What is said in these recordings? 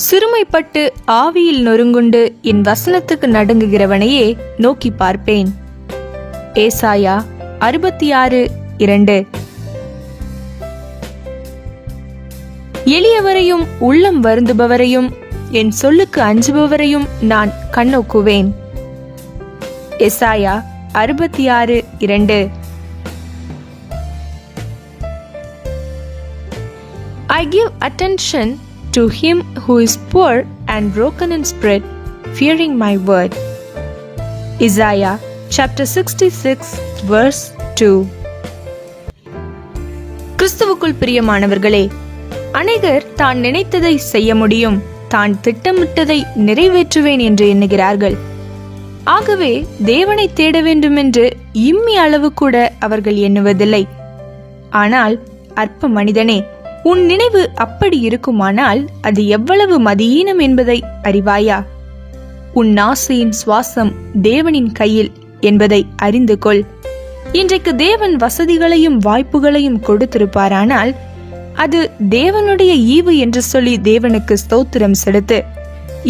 சிறுமைப்பட்டு ஆவியில் நொறுங்குண்டு என் வசனத்துக்கு நடுங்குகிறவனையே நோக்கி பார்ப்பேன். ஏசாயா 66:2. எளியவரையும் உள்ளம் வருந்துபவரையும் என் சொல்லுக்கு அஞ்சுபவரையும் நான் கண்ணோக்குவேன். ஏசாயா 66:2. I give attention to him who is poor and broken in spirit, fearing my word. Isaiah chapter 66 verse 2. கிறிஸ்துவுக்குள் பிரியமானவர்களே, அநேகர் தான் நினைத்ததை செய்ய முடியும், தான் திட்டமிட்டதை நிறைவேற்றுவேன் என்று எண்ணுகிறார்கள். ஆகவே தேவனை தேட வேண்டும் என்று இம்மி அளவு கூட அவர்கள் எண்ணுவதில்லை. ஆனால் அற்ப மனிதனே, உன் நினைவு அப்படி இருக்குமானால் அது எவ்வளவு மதியீனம் என்பதை அறிவாயா? உன் நாசியின் சுவாசம் தேவனின் கையில் என்பதை அறிந்து கொள். இன்றைக்கு தேவன் வசதிகளையும் வாய்ப்புகளையும் கொடுத்திருப்பாரானால் அது தேவனுடைய ஈவு என்று சொல்லி தேவனுக்கு ஸ்தோத்திரம் செலுத்து.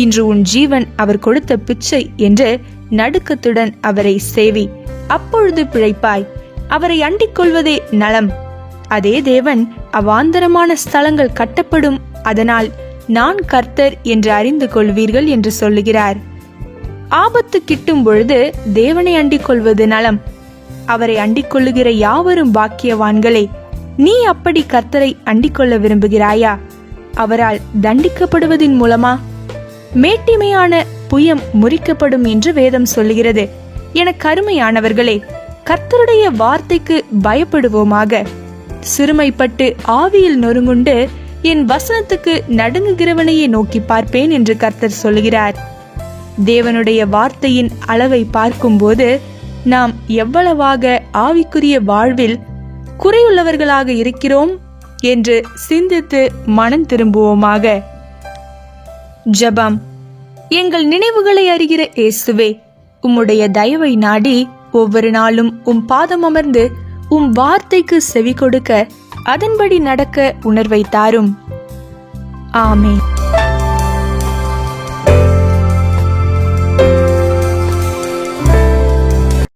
இன்று உன் ஜீவன் அவர் கொடுத்த பிச்சை என்று நடுக்கத்துடன் அவரை சேவி, அப்பொழுது பிழைப்பாய். அவரை அண்டிக் கொள்வதே நலம். அதே தேவன் அவாந்தரமான ஸ்தலங்கள் கட்டப்படும், அதனால் நான் கர்த்தர் என்று அறிந்து கொள்வீர்கள் என்று சொல்லுகிறார். ஆபத்து கிட்டும் பொழுது தேவனை அண்டிக் கொள்வது நலம். அவரை அண்டிக் கொள்ளுகிற யாவரும் பாக்கியவான்களே. நீ அப்படி கர்த்தரை அண்டிக் கொள்ள விரும்புகிறாயா? அவரால் தண்டிக்கப்படுவதின் மூலமா? மேட்டிமையான புயம் முறிக்கப்படும் என்று வேதம் சொல்லுகிறது. என கருமையானவர்களே, கர்த்தருடைய வார்த்தைக்கு பயப்படுவோமாக. சிறுமைப்பட்டு ஆவியில் நொறுங்குண்டு என் வசனத்துக்கு நடுங்குகிறவனையே நோக்கி பார்ப்பேன் என்று கர்த்தர் சொல்கிறார். தேவனுடைய வார்த்தையின் அளவை பார்க்கும்போது நாம் எவ்வளவாக ஆவிக்குரிய வாழ்வில் குறையுள்ளவர்களாக இருக்கிறோம் என்று சிந்தித்து மனம் திரும்புவோமாக. ஜெபம். எங்கள் நினைவுகளை அறிகிற இயேசுவே, உம்முடைய தயவை நாடி ஒவ்வொரு நாளும் உம் பாதம் அமர்ந்து உம் வார்த்தைக்கு செவி கொடுக்க, அதன்படி நடக்க உணர்வை தாரும். ஆமென்.